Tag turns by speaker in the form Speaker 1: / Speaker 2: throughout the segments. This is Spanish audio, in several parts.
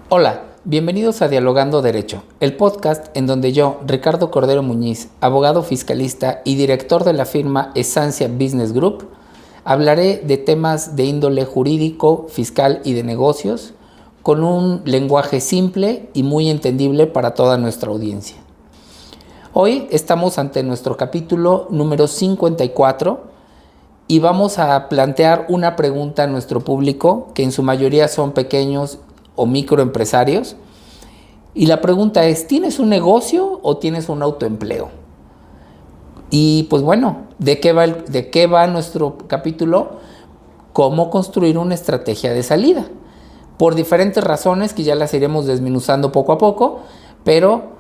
Speaker 1: Hola, bienvenidos a Dialogando Derecho, el podcast en donde yo, Ricardo Cordero Muñiz, abogado fiscalista y director de la firma Esancia Business Group, hablaré de temas de índole jurídico, fiscal y de negocios con un lenguaje simple y muy entendible para toda nuestra audiencia. Hoy estamos ante nuestro capítulo número 54 y vamos a plantear una pregunta a nuestro público, que en su mayoría son pequeños o microempresarios. Y la pregunta es, ¿tienes un negocio o tienes un autoempleo? Y pues bueno, ¿de qué va nuestro capítulo? ¿Cómo construir una estrategia de salida? Por diferentes razones que ya las iremos desmenuzando poco a poco, pero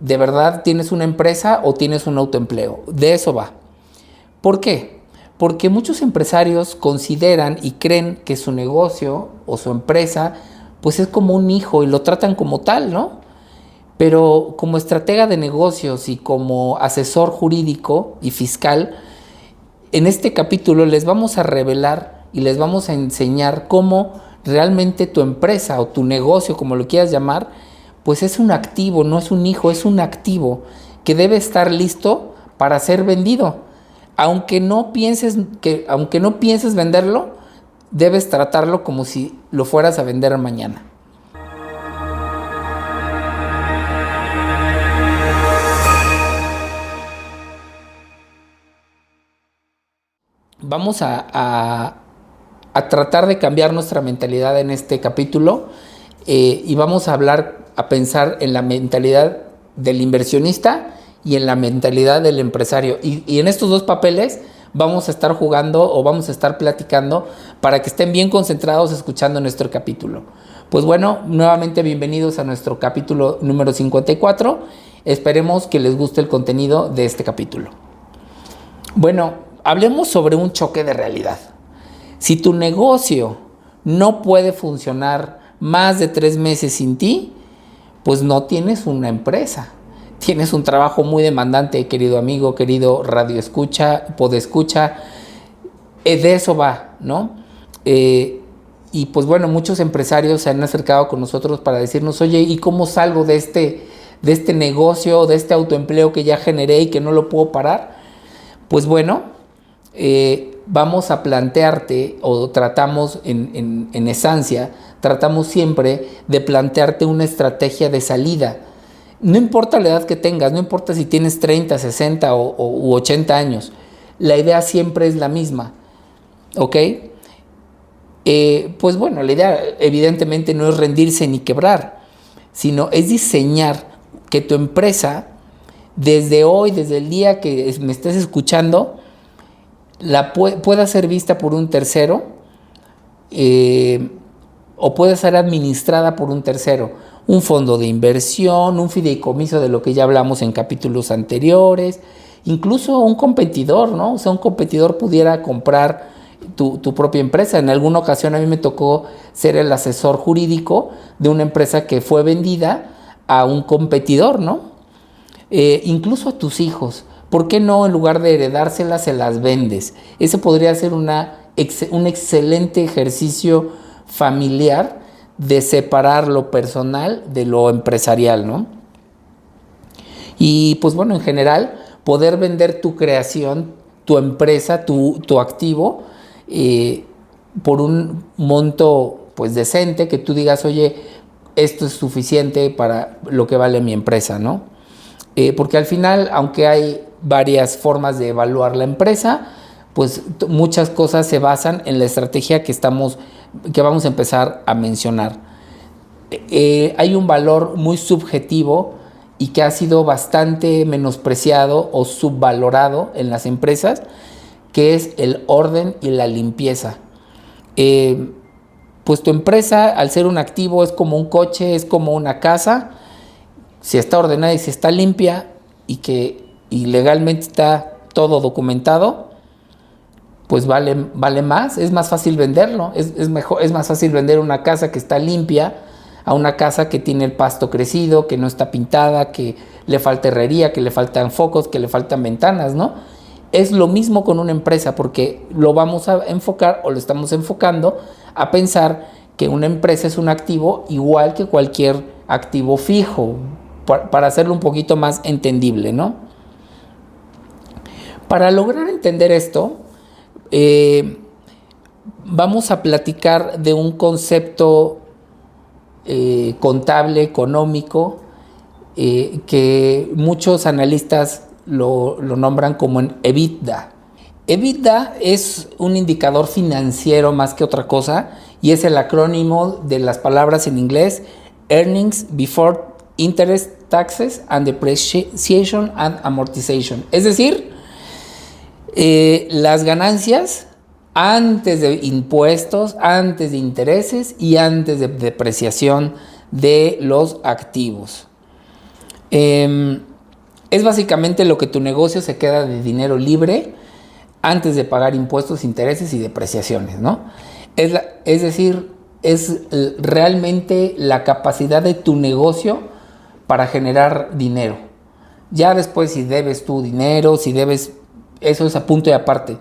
Speaker 1: ¿de verdad tienes una empresa o tienes un autoempleo? De eso va. ¿Por qué? Porque muchos empresarios consideran y creen que su negocio o su empresa pues es como un hijo y lo tratan como tal, ¿no? Pero como estratega de negocios y como asesor jurídico y fiscal, en este capítulo les vamos a revelar y les vamos a enseñar cómo realmente tu empresa o tu negocio, como lo quieras llamar, pues es un activo, no es un hijo, es un activo que debe estar listo para ser vendido. Aunque no pienses venderlo, debes tratarlo como si lo fueras a vender mañana. Vamos a tratar de cambiar nuestra mentalidad en este capítulo y vamos a pensar en la mentalidad del inversionista y en la mentalidad del empresario. Y en estos dos papeles vamos a estar jugando o vamos a estar platicando para que estén bien concentrados escuchando nuestro capítulo. Pues bueno, nuevamente bienvenidos a nuestro capítulo número 54. Esperemos que les guste el contenido de este capítulo. Bueno, hablemos sobre un choque de realidad. Si tu negocio no puede funcionar más de 3 meses sin ti, pues no tienes una empresa. Tienes un trabajo muy demandante, querido amigo, querido radioescucha, podescucha. De eso va, ¿no? Y pues bueno, muchos empresarios se han acercado con nosotros para decirnos, oye, ¿y cómo salgo de este negocio, de este autoempleo que ya generé y que no lo puedo parar? Pues bueno, vamos a plantearte, o tratamos en Esancia, tratamos siempre de plantearte una estrategia de salida. No importa la edad que tengas, no importa si tienes 30, 60 u 80 años, la idea siempre es la misma, ¿ok? Pues bueno, la idea evidentemente no es rendirse ni quebrar, sino es diseñar que tu empresa, desde hoy, desde el día que me estés escuchando, pueda ser vista por un tercero o pueda ser administrada por un tercero. Un fondo de inversión, un fideicomiso de lo que ya hablamos en capítulos anteriores, incluso un competidor, ¿no? O sea, un competidor pudiera comprar tu propia empresa. En alguna ocasión a mí me tocó ser el asesor jurídico de una empresa que fue vendida a un competidor, ¿no? Incluso a tus hijos. ¿Por qué no, en lugar de heredárselas, se las vendes? Ese podría ser un excelente ejercicio familiar de separar lo personal de lo empresarial, ¿no? Y pues bueno, en general, poder vender tu creación, tu empresa, tu activo, por un monto pues decente, que tú digas, oye, esto es suficiente para lo que vale mi empresa, ¿no? Porque al final, aunque hay varias formas de evaluar la empresa, pues muchas cosas se basan en la estrategia que vamos a empezar a mencionar. Hay un valor muy subjetivo y que ha sido bastante menospreciado o subvalorado en las empresas, que es el orden y la limpieza. Pues tu empresa, al ser un activo, es como un coche, es como una casa. Si está ordenada y si está limpia y legalmente está todo documentado, pues vale más, es más fácil venderlo, es más fácil vender una casa que está limpia a una casa que tiene el pasto crecido, que no está pintada, que le falta herrería, que le faltan focos, que le faltan ventanas, ¿no? Es lo mismo con una empresa, porque lo vamos a enfocar o lo estamos enfocando a pensar que una empresa es un activo igual que cualquier activo fijo, para hacerlo un poquito más entendible, ¿no? Para lograr entender esto, vamos a platicar de un concepto contable, económico, que muchos analistas lo nombran como en EBITDA. EBITDA es un indicador financiero más que otra cosa y es el acrónimo de las palabras en inglés Earnings Before Interest, Taxes and Depreciation and Amortization. Es decir, las ganancias antes de impuestos, antes de intereses y antes de depreciación de los activos. Es básicamente lo que tu negocio se queda de dinero libre antes de pagar impuestos, intereses y depreciaciones, ¿no? Es decir, es realmente la capacidad de tu negocio para generar dinero. Ya después si debes tu dinero, si debes, eso es a punto y aparte,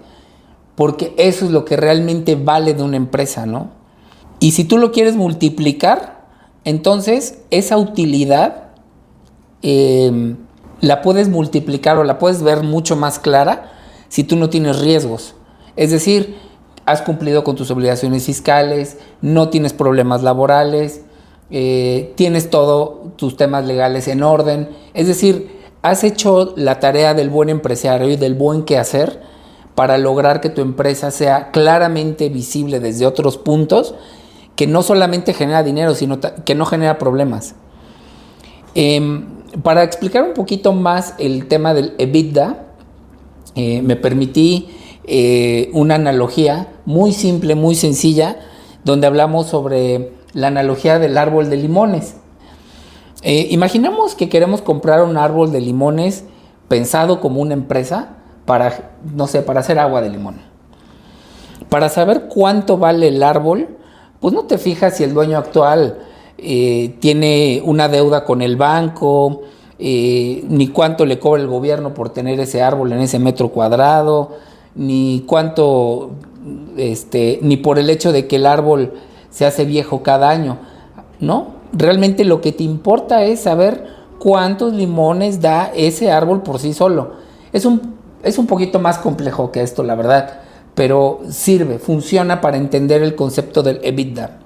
Speaker 1: porque eso es lo que realmente vale de una empresa, ¿no? Y si tú lo quieres multiplicar, entonces esa utilidad la puedes multiplicar o la puedes ver mucho más clara si tú no tienes riesgos. Es decir, has cumplido con tus obligaciones fiscales, no tienes problemas laborales, tienes todos tus temas legales en orden. Es decir, has hecho la tarea del buen empresario y del buen quehacer para lograr que tu empresa sea claramente visible desde otros puntos, que no solamente genera dinero, sino que no genera problemas. Para explicar un poquito más el tema del EBITDA, me permití una analogía muy simple, muy sencilla, donde hablamos sobre la analogía del árbol de limones. Imaginamos que queremos comprar un árbol de limones pensado como una empresa para, no sé, para hacer agua de limón. Para saber cuánto vale el árbol, pues no te fijas si el dueño actual tiene una deuda con el banco, ni cuánto le cobra el gobierno por tener ese árbol en ese metro cuadrado, ni cuánto, ni por el hecho de que el árbol se hace viejo cada año, ¿no? Realmente lo que te importa es saber cuántos limones da ese árbol por sí solo. Es un poquito más complejo que esto, la verdad, pero sirve, funciona para entender el concepto del EBITDA.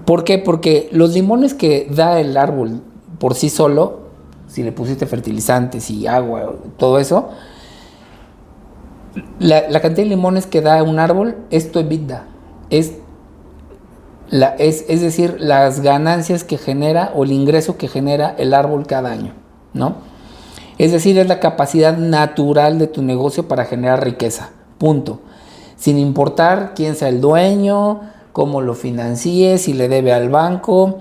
Speaker 1: ¿Por qué? Porque los limones que da el árbol por sí solo, si le pusiste fertilizantes y agua, todo eso, la cantidad de limones que da un árbol es tu EBITDA. Es decir, las ganancias que genera o el ingreso que genera el árbol cada año, ¿no? Es decir, es la capacidad natural de tu negocio para generar riqueza, punto. Sin importar quién sea el dueño, cómo lo financie, si le debe al banco.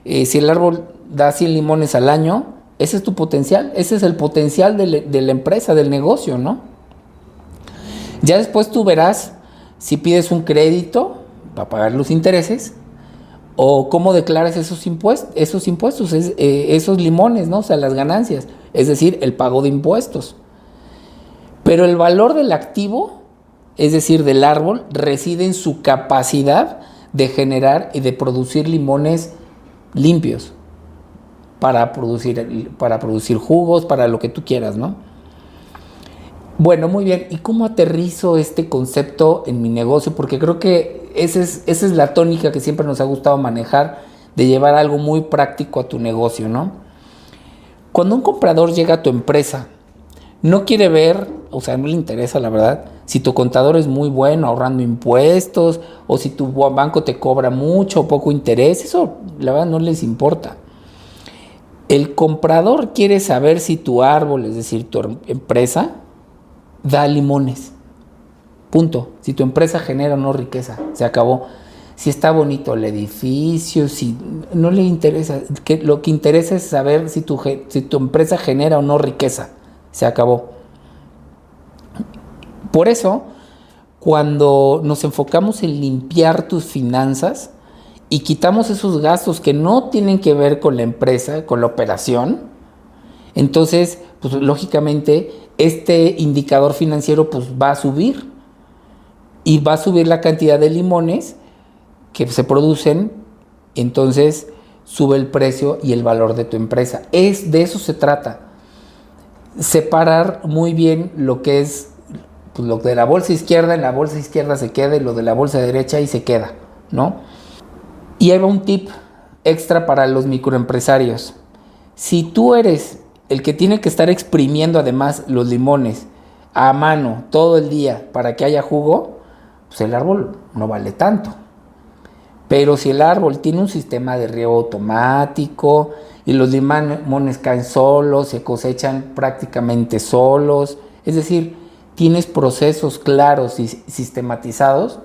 Speaker 1: Si el árbol da 100 limones al año, ese es tu potencial, ese es el potencial de la empresa, del negocio, ¿no? Ya después tú verás si pides un crédito para pagar los intereses o cómo declaras esos impuestos, esos limones, ¿no? O sea, las ganancias, es decir, el pago de impuestos. Pero el valor del activo, es decir, del árbol, reside en su capacidad de generar y de producir limones limpios para producir jugos, para lo que tú quieras, ¿no? Bueno, muy bien. ¿Y cómo aterrizo este concepto en mi negocio? Porque creo que esa es la tónica que siempre nos ha gustado manejar, de llevar algo muy práctico a tu negocio, ¿no? Cuando un comprador llega a tu empresa, no quiere ver, o sea, no le interesa, la verdad, si tu contador es muy bueno ahorrando impuestos o si tu banco te cobra mucho o poco interés. Eso, la verdad, no les importa. El comprador quiere saber si tu árbol, es decir, tu empresa, da limones. Punto. Si tu empresa genera o no riqueza, se acabó. Si está bonito el edificio, si no le interesa, lo que interesa es saber si tu empresa genera o no riqueza, se acabó. Por eso, cuando nos enfocamos en limpiar tus finanzas y quitamos esos gastos que no tienen que ver con la empresa, con la operación, entonces, pues lógicamente, este indicador financiero pues va a subir y va a subir la cantidad de limones que se producen, entonces sube el precio y el valor de tu empresa. De eso se trata. Separar muy bien lo que es pues, lo de la bolsa izquierda, en la bolsa izquierda se queda, y lo de la bolsa derecha y se queda, ¿no? Y ahí va un tip extra para los microempresarios. Si tú eres el que tiene que estar exprimiendo además los limones a mano todo el día para que haya jugo, pues el árbol no vale tanto. Pero si el árbol tiene un sistema de riego automático y los limones caen solos, se cosechan prácticamente solos, es decir, tienes procesos claros y sistematizados,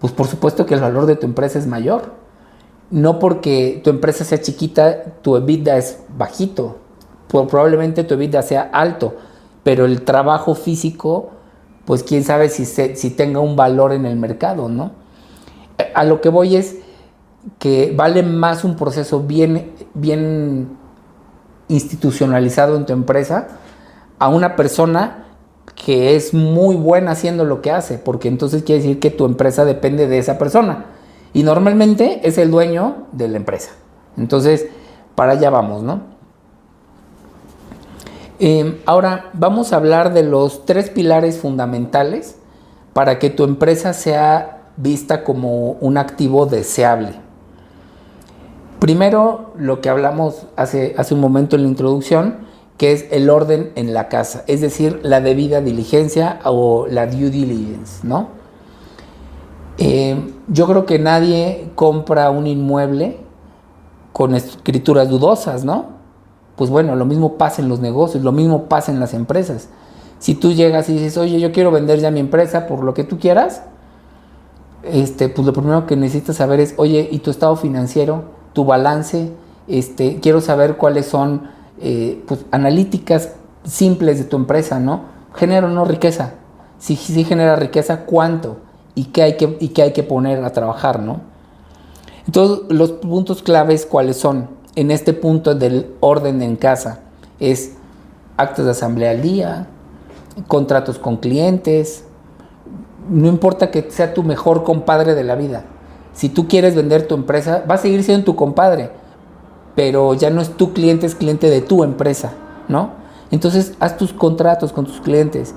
Speaker 1: pues por supuesto que el valor de tu empresa es mayor. No porque tu empresa sea chiquita, tu EBITDA es bajito. Probablemente tu EBITDA sea alto, pero el trabajo físico, pues quién sabe si tenga un valor en el mercado, ¿no? A lo que voy es que vale más un proceso bien institucionalizado en tu empresa a una persona que es muy buena haciendo lo que hace, porque entonces quiere decir que tu empresa depende de esa persona y normalmente es el dueño de la empresa. Entonces, para allá vamos, ¿no? Ahora vamos a hablar de los 3 pilares fundamentales para que tu empresa sea vista como un activo deseable. Primero, lo que hablamos hace un momento en la introducción, que es el orden en la casa, es decir, la debida diligencia o la due diligence, ¿no? Yo creo que nadie compra un inmueble con escrituras dudosas, ¿no? Pues bueno, lo mismo pasa en los negocios, lo mismo pasa en las empresas. Si tú llegas y dices, oye, yo quiero vender ya mi empresa por lo que tú quieras, pues lo primero que necesitas saber es, oye, ¿y tu estado financiero, tu balance? Quiero saber cuáles son pues, analíticas simples de tu empresa, ¿no? ¿Genera o no riqueza? Si genera riqueza, ¿cuánto? ¿Y qué hay que poner a trabajar, ¿no? Entonces, los puntos claves, ¿cuáles son? En este punto del orden en casa, es actas de asamblea al día, contratos con clientes. No importa que sea tu mejor compadre de la vida. Si tú quieres vender tu empresa, va a seguir siendo tu compadre, pero ya no es tu cliente, es cliente de tu empresa, ¿no? Entonces, haz tus contratos con tus clientes,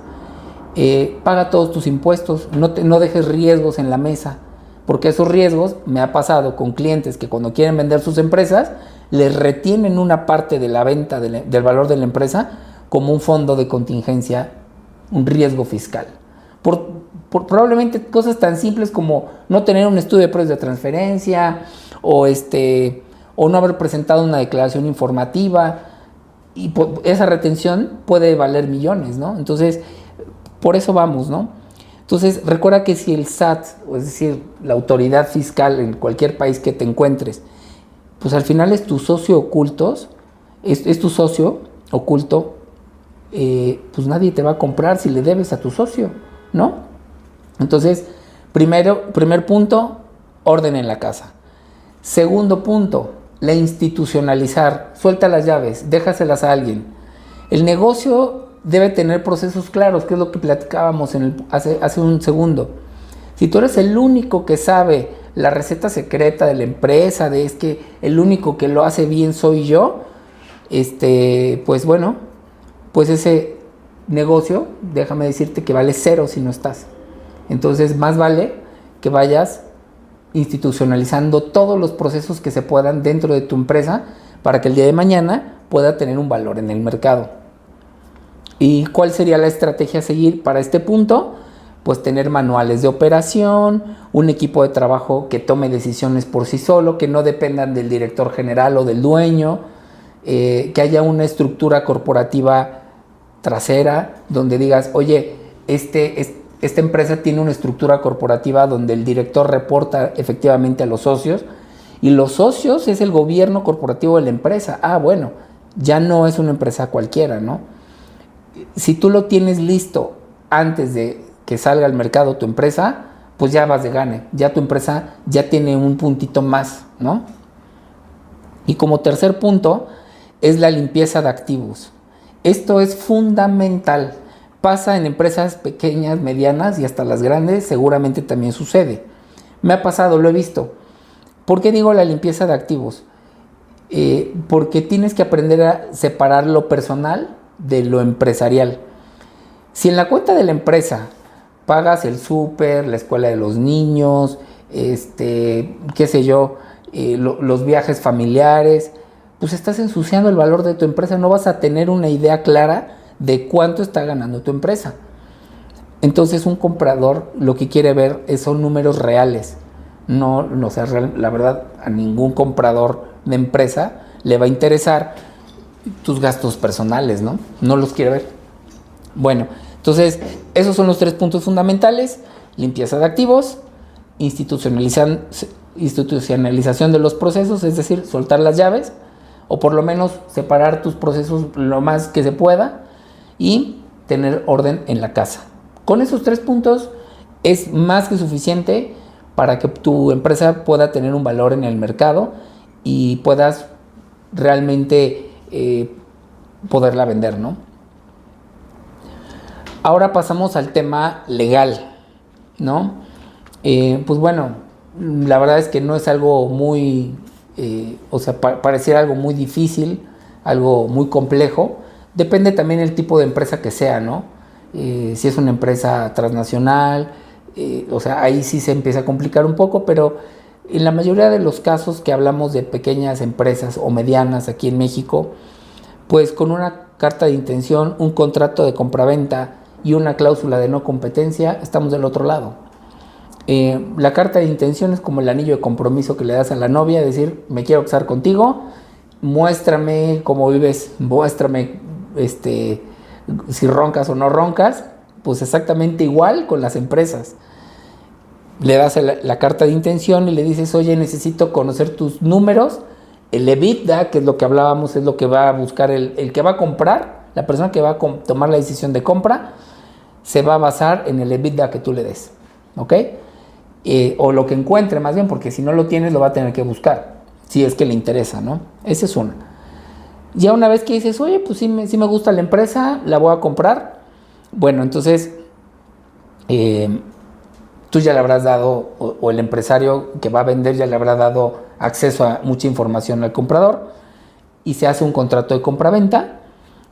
Speaker 1: paga todos tus impuestos, no dejes riesgos en la mesa, porque esos riesgos me ha pasado con clientes que cuando quieren vender sus empresas, les retienen una parte de la venta del valor de la empresa como un fondo de contingencia, un riesgo fiscal. Por probablemente cosas tan simples como no tener un estudio de precios de transferencia o no haber presentado una declaración informativa, y esa retención puede valer millones, ¿no? Entonces, por eso vamos, ¿no? Entonces, recuerda que si el SAT, es decir, la autoridad fiscal en cualquier país que te encuentres, pues al final es tu socio oculto, es tu socio oculto, pues nadie te va a comprar si le debes a tu socio, ¿no? Entonces, primer punto, orden en la casa. Segundo punto, la institucionalizar. Suelta las llaves, déjaselas a alguien. El negocio debe tener procesos claros, que es lo que platicábamos hace un segundo. Si tú eres el único que sabe la receta secreta de la empresa, es que el único que lo hace bien soy yo, pues bueno, pues ese negocio, déjame decirte que vale 0 si no estás. Entonces, más vale que vayas institucionalizando todos los procesos que se puedan dentro de tu empresa para que el día de mañana pueda tener un valor en el mercado. ¿Y cuál sería la estrategia a seguir para este punto? Pues tener manuales de operación, un equipo de trabajo que tome decisiones por sí solo, que no dependan del director general o del dueño, que haya una estructura corporativa trasera donde digas, oye, esta empresa tiene una estructura corporativa donde el director reporta efectivamente a los socios y los socios es el gobierno corporativo de la empresa. Bueno, ya no es una empresa cualquiera, ¿no? Si tú lo tienes listo antes de que salga al mercado tu empresa, pues ya vas de gane, ya tu empresa ya tiene un puntito más, ¿no? Y como tercer punto es la limpieza de activos. Esto es fundamental. Pasa en empresas pequeñas, medianas y hasta las grandes, seguramente también sucede. Me ha pasado, lo he visto. ¿Por qué digo la limpieza de activos? Porque tienes que aprender a separar lo personal de lo empresarial. Si en la cuenta de la empresa pagas el súper, la escuela de los niños, qué sé yo, los viajes familiares, pues estás ensuciando el valor de tu empresa, no vas a tener una idea clara de cuánto está ganando tu empresa. Entonces un comprador lo que quiere ver son números reales. No, o sea, la verdad, a ningún comprador de empresa le va a interesar tus gastos personales, ¿no? No los quiere ver. Bueno, entonces esos son los 3 puntos fundamentales: limpieza de activos, institucionalización de los procesos, es decir, soltar las llaves, o por lo menos separar tus procesos lo más que se pueda, y tener orden en la casa. Con esos 3 puntos es más que suficiente para que tu empresa pueda tener un valor en el mercado y puedas realmente poderla vender, ¿no? Ahora pasamos al tema legal, ¿no? Pues bueno, la verdad es que no es algo muy, pareciera algo muy difícil, algo muy complejo. Depende también el tipo de empresa que sea, ¿no? Si es una empresa transnacional, ahí sí se empieza a complicar un poco, pero en la mayoría de los casos que hablamos de pequeñas empresas o medianas aquí en México, pues con una carta de intención, un contrato de compraventa y una cláusula de no competencia, estamos del otro lado. La carta de intención es como el anillo de compromiso que le das a la novia, decir, me quiero casar contigo, muéstrame cómo vives, muéstrame si roncas o no roncas. Pues exactamente igual con las empresas. Le das la carta de intención y le dices, oye, necesito conocer tus números. El EBITDA, que es lo que hablábamos, es lo que va a buscar el que va a comprar, la persona que va a tomar la decisión de compra, se va a basar en el EBITDA que tú le des, ¿ok? O lo que encuentre más bien, porque si no lo tienes lo va a tener que buscar, si es que le interesa, ¿no? Esa es una. Ya una vez que dices, oye, pues sí me gusta la empresa, la voy a comprar. Bueno, entonces tú ya le habrás dado, o el empresario que va a vender ya le habrá dado acceso a mucha información al comprador, y se hace un contrato de compraventa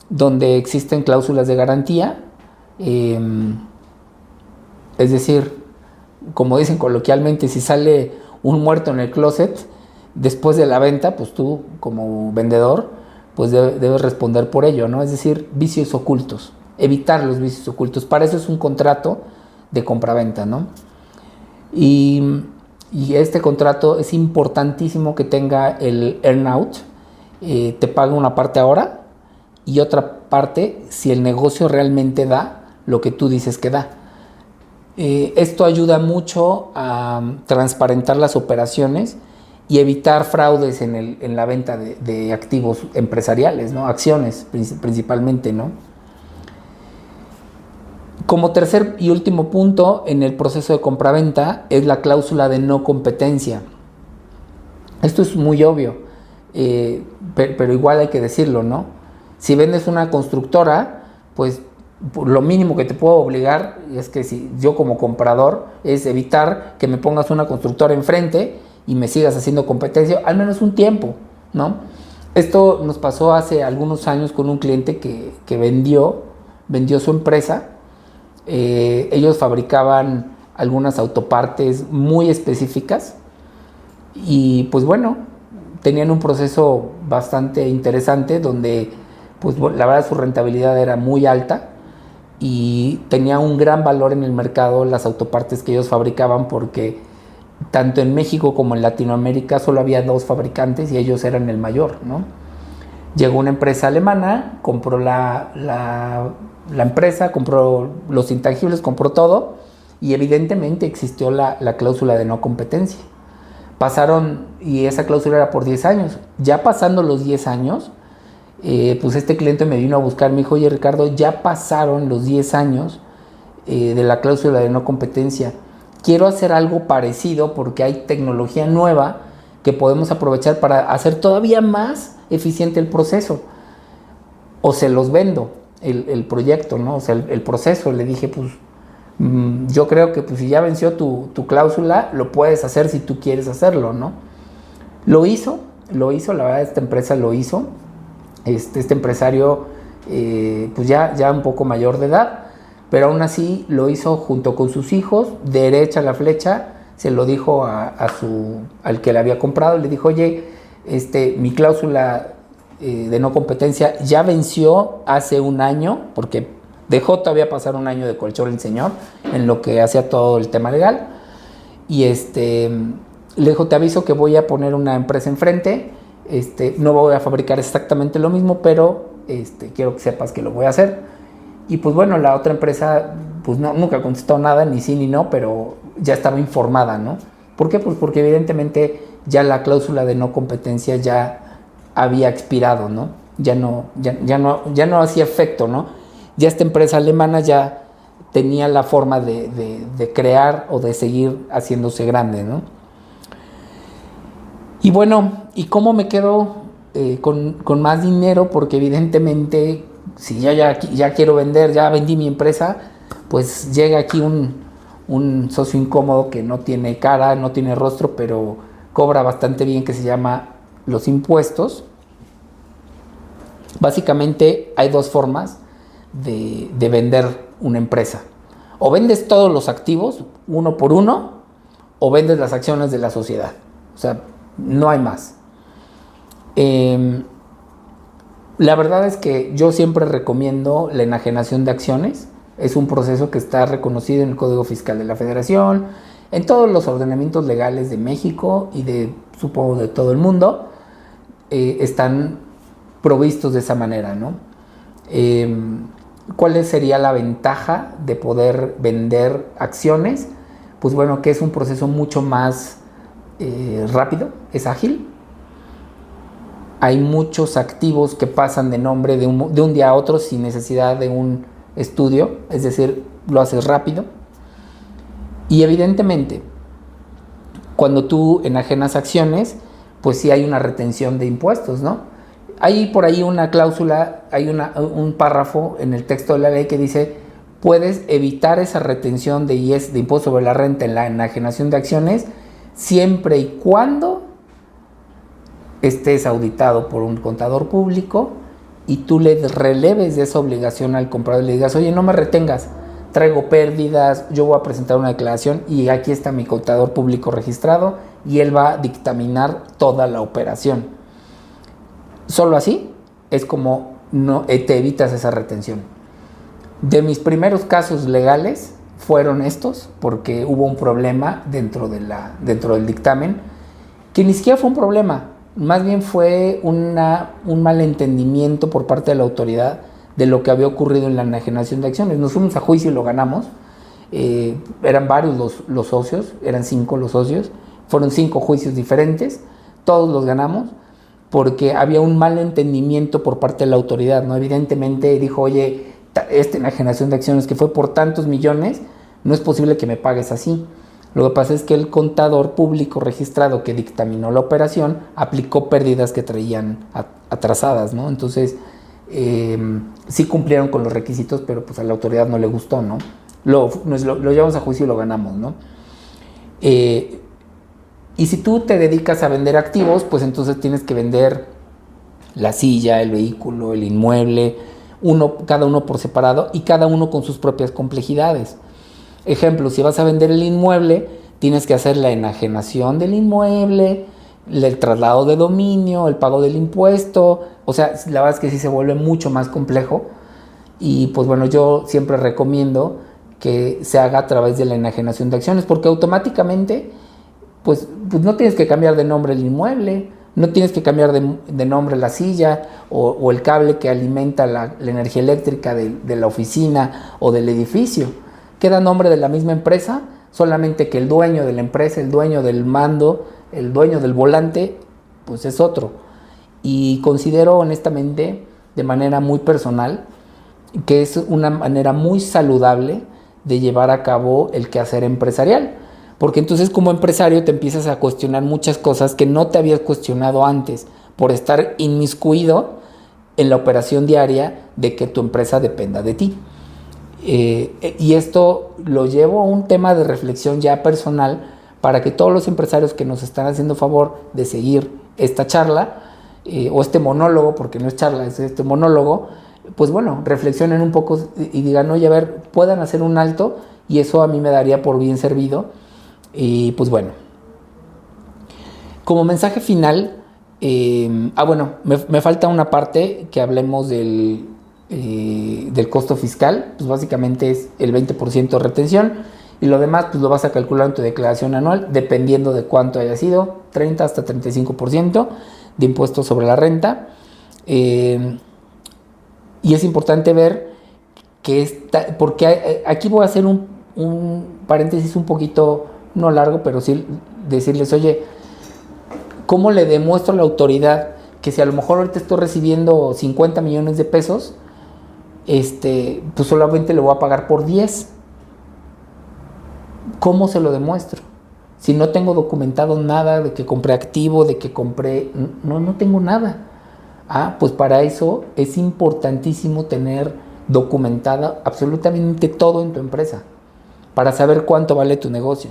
Speaker 1: donde existen cláusulas de garantía. Es decir, como dicen coloquialmente, si sale un muerto en el closet después de la venta, pues tú como vendedor pues debes responder por ello, ¿no? Es decir, vicios ocultos, evitar los vicios ocultos. Para eso es un contrato de compraventa, ¿no? Y este contrato es importantísimo que tenga el earn-out. Te paga una parte ahora y otra parte si el negocio realmente da lo que tú dices que da. Esto ayuda mucho a transparentar las operaciones y evitar fraudes en la venta de activos empresariales, ¿no? Acciones principalmente, ¿no? Como tercer y último punto en el proceso de compraventa es la cláusula de no competencia. Esto es muy obvio, pero igual hay que decirlo, ¿no? Si vendes una constructora, pues lo mínimo que te puedo obligar es que si yo como comprador es evitar que me pongas una constructora enfrente y me sigas haciendo competencia, al menos un tiempo, ¿no? Esto nos pasó hace algunos años con un cliente que vendió su empresa. Ellos fabricaban algunas autopartes muy específicas y pues bueno, tenían un proceso bastante interesante donde pues la verdad su rentabilidad era muy alta y tenía un gran valor en el mercado las autopartes que ellos fabricaban, porque tanto en México como en Latinoamérica solo había 2 fabricantes y ellos eran el mayor, ¿no? Llegó una empresa alemana, compró la empresa, compró los intangibles, compró todo, y evidentemente existió la cláusula de no competencia. Pasaron, y esa cláusula era por 10 años. Ya pasando los 10 años, pues este cliente me vino a buscar, me dijo, oye Ricardo, ya pasaron los 10 años de la cláusula de no competencia. Quiero hacer algo parecido porque hay tecnología nueva que podemos aprovechar para hacer todavía más eficiente el proceso. O se los vendo el proyecto, ¿no? O sea, el proceso. Le dije, pues Yo creo que pues, si ya venció tu cláusula, lo puedes hacer si tú quieres hacerlo, ¿no? Lo hizo, la verdad esta empresa lo hizo. Este empresario pues ya un poco mayor de edad, pero aún así lo hizo junto con sus hijos, derecha la flecha, se lo dijo al que le había comprado, le dijo, oye, mi cláusula de no competencia ya venció hace un año, porque dejó todavía pasar un año de colchón el señor, en lo que hacía todo el tema legal, y le dijo, te aviso que voy a poner una empresa enfrente, no voy a fabricar exactamente lo mismo, pero quiero que sepas que lo voy a hacer. Y pues bueno, la otra empresa pues nunca contestó nada, ni sí ni no, pero ya estaba informada, ¿no? ¿Por qué? Pues porque evidentemente ya la cláusula de no competencia ya había expirado, ¿no? Ya no hacía efecto, ¿no? Ya esta empresa alemana ya tenía la forma de crear o de seguir haciéndose grande, ¿no? Y bueno, ¿y cómo me quedo con más dinero? Porque evidentemente, si ya quiero vender, ya vendí mi empresa, pues llega aquí un socio incómodo que no tiene cara, no tiene rostro, pero cobra bastante bien, que se llama los impuestos. Básicamente hay dos formas de vender una empresa. O vendes todos los activos, uno por uno, o vendes las acciones de la sociedad. O sea, no hay más. La verdad es que yo siempre recomiendo la enajenación de acciones. Es un proceso que está reconocido en el Código Fiscal de la Federación, en todos los ordenamientos legales de México y supongo de todo el mundo, están provistos de esa manera, ¿no? ¿Cuál sería la ventaja de poder vender acciones? Pues bueno, que es un proceso mucho más rápido, es ágil. Hay muchos activos que pasan de nombre de un día a otro sin necesidad de un estudio, es decir, lo haces rápido. Y evidentemente, cuando tú enajenas acciones, pues sí hay una retención de impuestos, ¿no? Hay por ahí una cláusula, hay un párrafo en el texto de la ley que dice, puedes evitar esa retención de IES, de impuesto sobre la renta, en la enajenación de acciones, siempre y cuando estés auditado por un contador público y tú le releves de esa obligación al comprador y le digas, oye, no me retengas, traigo pérdidas, yo voy a presentar una declaración y aquí está mi contador público registrado y él va a dictaminar toda la operación. Solo así es como te evitas esa retención. De mis primeros casos legales fueron estos, porque hubo un problema dentro del dictamen, que ni siquiera fue un problema, más bien fue un malentendimiento por parte de la autoridad de lo que había ocurrido en la enajenación de acciones. Nos fuimos a juicio y lo ganamos. Eran varios los socios, eran 5 los socios, fueron 5 juicios diferentes, todos los ganamos porque había un malentendimiento por parte de la autoridad, ¿no? Evidentemente dijo, oye, esta enajenación de acciones que fue por tantos millones, no es posible que me pagues así. Lo que pasa es que el contador público registrado que dictaminó la operación aplicó pérdidas que traían atrasadas, ¿no? Entonces, sí cumplieron con los requisitos, pero pues a la autoridad no le gustó, ¿no? Lo llevamos a juicio y lo ganamos, ¿no? Y si tú te dedicas a vender activos, pues entonces tienes que vender la silla, el vehículo, el inmueble, cada uno por separado y cada uno con sus propias complejidades. Ejemplo, si vas a vender el inmueble, tienes que hacer la enajenación del inmueble, el traslado de dominio, el pago del impuesto. O sea, la verdad es que sí se vuelve mucho más complejo. Y pues bueno, yo siempre recomiendo que se haga a través de la enajenación de acciones, porque automáticamente pues no tienes que cambiar de nombre el inmueble, no tienes que cambiar de nombre la silla o el cable que alimenta la energía eléctrica de la oficina o del edificio. Queda nombre de la misma empresa, solamente que el dueño de la empresa, el dueño del mando, el dueño del volante, pues es otro. Y considero honestamente, de manera muy personal, que es una manera muy saludable de llevar a cabo el quehacer empresarial. Porque entonces como empresario te empiezas a cuestionar muchas cosas que no te habías cuestionado antes por estar inmiscuido en la operación diaria de que tu empresa dependa de ti. Y esto lo llevo a un tema de reflexión ya personal para que todos los empresarios que nos están haciendo favor de seguir esta charla o este monólogo, porque no es charla, es este monólogo, pues bueno, reflexionen un poco y digan, oye, a ver, puedan hacer un alto, y eso a mí me daría por bien servido. Y pues bueno, como mensaje final, bueno, me falta una parte que hablemos del costo fiscal. Pues básicamente es el 20% de retención, y lo demás pues lo vas a calcular en tu declaración anual, dependiendo de cuánto haya sido, 30 hasta 35% de impuestos sobre la renta. Y es importante ver porque aquí voy a hacer un paréntesis un poquito, no largo, pero sí decirles, oye, ¿cómo le demuestro a la autoridad que si a lo mejor ahorita estoy recibiendo 50 millones de pesos, pues solamente le voy a pagar por 10? ¿Cómo se lo demuestro? Si no tengo documentado nada de que compré activo, de que compré... No tengo nada. Pues para eso es importantísimo tener documentado absolutamente todo en tu empresa, para saber cuánto vale tu negocio.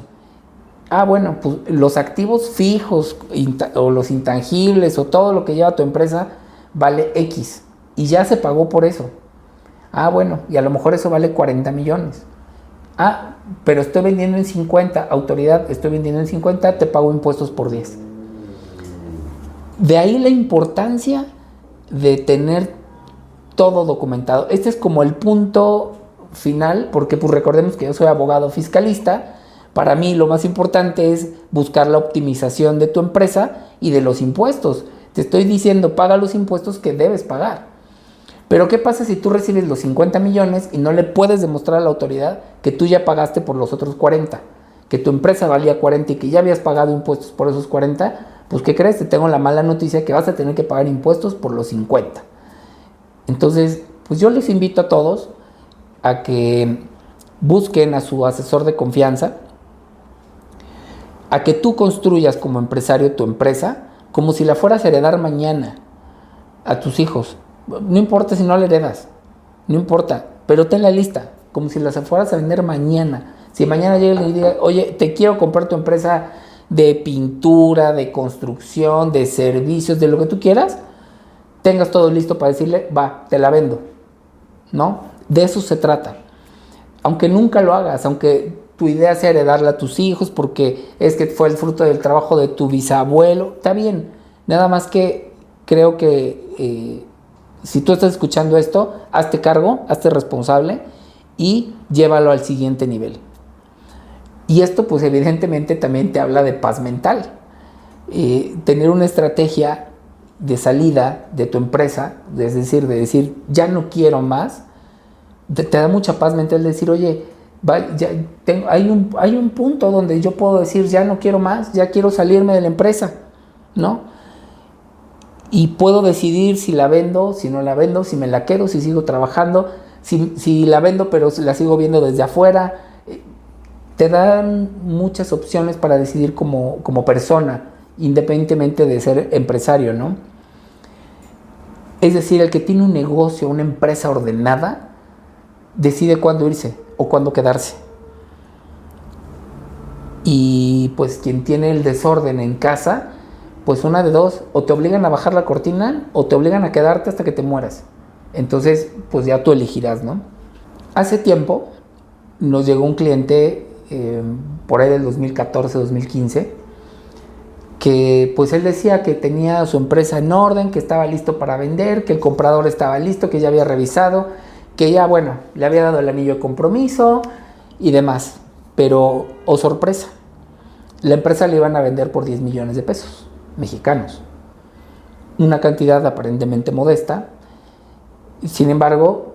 Speaker 1: Bueno, pues los activos fijos o los intangibles o todo lo que lleva tu empresa vale X y ya se pagó por eso. Bueno, y a lo mejor eso vale 40 millones. Pero estoy vendiendo en 50, autoridad, estoy vendiendo en 50, te pago impuestos por 10. De ahí la importancia de tener todo documentado. Este es como el punto final, porque pues recordemos que yo soy abogado fiscalista. Para mí lo más importante es buscar la optimización de tu empresa y de los impuestos. Te estoy diciendo, paga los impuestos que debes pagar. Pero ¿qué pasa si tú recibes los 50 millones y no le puedes demostrar a la autoridad que tú ya pagaste por los otros 40? Que tu empresa valía 40 y que ya habías pagado impuestos por esos 40, pues ¿qué crees? Te tengo la mala noticia que vas a tener que pagar impuestos por los 50. Entonces, pues yo les invito a todos a que busquen a su asesor de confianza, a que tú construyas como empresario tu empresa como si la fueras a heredar mañana a tus hijos. No importa si no la heredas, no importa, pero tenla lista, como si la fueras a vender mañana. Si mañana llega y diga, oye, te quiero comprar tu empresa de pintura, de construcción, de servicios, de lo que tú quieras, tengas todo listo para decirle, va, te la vendo, ¿no? De eso se trata. Aunque nunca lo hagas, aunque tu idea sea heredarla a tus hijos, porque es que fue el fruto del trabajo de tu bisabuelo, está bien. Nada más que creo que si tú estás escuchando esto, hazte cargo, hazte responsable y llévalo al siguiente nivel. Y esto pues evidentemente también te habla de paz mental. Tener una estrategia de salida de tu empresa, es decir, de decir, ya no quiero más, te da mucha paz mental de decir, oye, hay un punto donde yo puedo decir, ya no quiero más, ya quiero salirme de la empresa, ¿no? Y puedo decidir si la vendo, si no la vendo, si me la quedo, si sigo trabajando, si la vendo pero la sigo viendo desde afuera. Te dan muchas opciones para decidir como persona, independientemente de ser empresario, ¿no? Es decir, el que tiene un negocio, una empresa ordenada, decide cuándo irse o cuándo quedarse. Y pues quien tiene el desorden en casa, pues una de dos, o te obligan a bajar la cortina o te obligan a quedarte hasta que te mueras. Entonces, pues ya tú elegirás, ¿no? Hace tiempo nos llegó un cliente, por ahí del 2014-2015, que pues él decía que tenía su empresa en orden, que estaba listo para vender, que el comprador estaba listo, que ya había revisado, que ya, bueno, le había dado el anillo de compromiso y demás. Pero, oh sorpresa, la empresa le iban a vender por 10 millones de pesos mexicanos. Una cantidad aparentemente modesta. Sin embargo,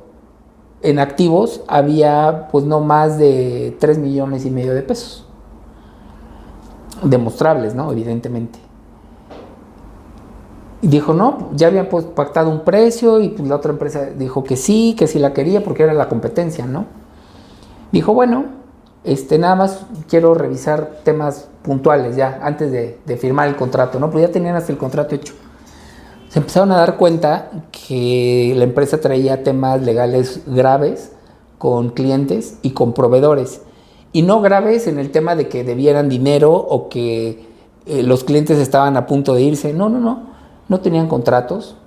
Speaker 1: en activos había pues no más de 3 millones y medio de pesos. Demostrables, ¿no? Evidentemente. Y dijo, no, ya habían pues pactado un precio y pues la otra empresa dijo que sí la quería porque era la competencia, ¿no? Dijo, bueno, nada más quiero revisar temas puntuales ya antes de firmar el contrato, ¿no? Pues ya tenían hasta el contrato hecho. Se empezaron a dar cuenta que la empresa traía temas legales graves con clientes y con proveedores. Y no graves en el tema de que debieran dinero o que los clientes estaban a punto de irse. No tenían contratos.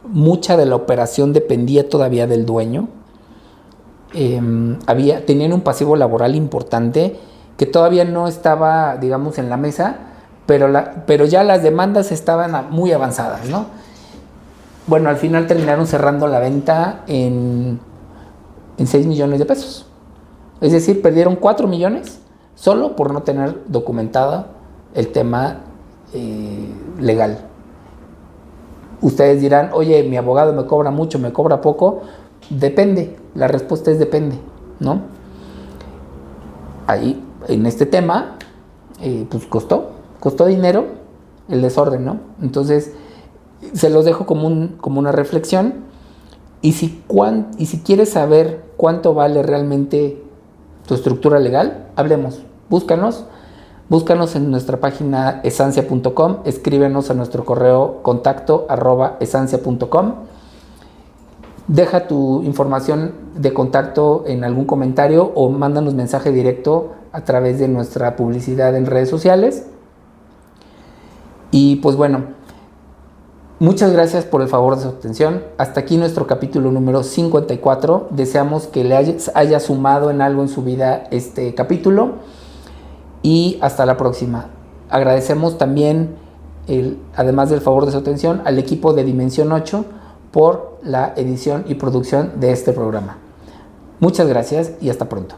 Speaker 1: Mucha de la operación dependía todavía del dueño. Tenían un pasivo laboral importante que todavía no estaba, digamos, en la mesa, pero ya las demandas estaban muy avanzadas, ¿no? Bueno, al final terminaron cerrando la venta en 6 millones de pesos. Es decir, perdieron 4 millones solo por no tener documentada el tema legal. Ustedes dirán, oye, mi abogado me cobra mucho, me cobra poco. Depende, la respuesta es depende, ¿no? Ahí, en este tema, pues costó dinero el desorden, ¿no? Entonces, se los dejo como una reflexión. Y si quieres saber cuánto vale realmente tu estructura legal, hablemos, búscanos en nuestra página esancia.com, escríbenos a nuestro correo contacto@esancia.com, deja tu información de contacto en algún comentario o mándanos mensaje directo a través de nuestra publicidad en redes sociales. Y pues bueno, muchas gracias por el favor de su atención. Hasta aquí nuestro capítulo número 54. Deseamos que le haya sumado en algo en su vida este capítulo. Y hasta la próxima. Agradecemos también, además del favor de su atención, al equipo de Dimensión 8 por la edición y producción de este programa. Muchas gracias y hasta pronto.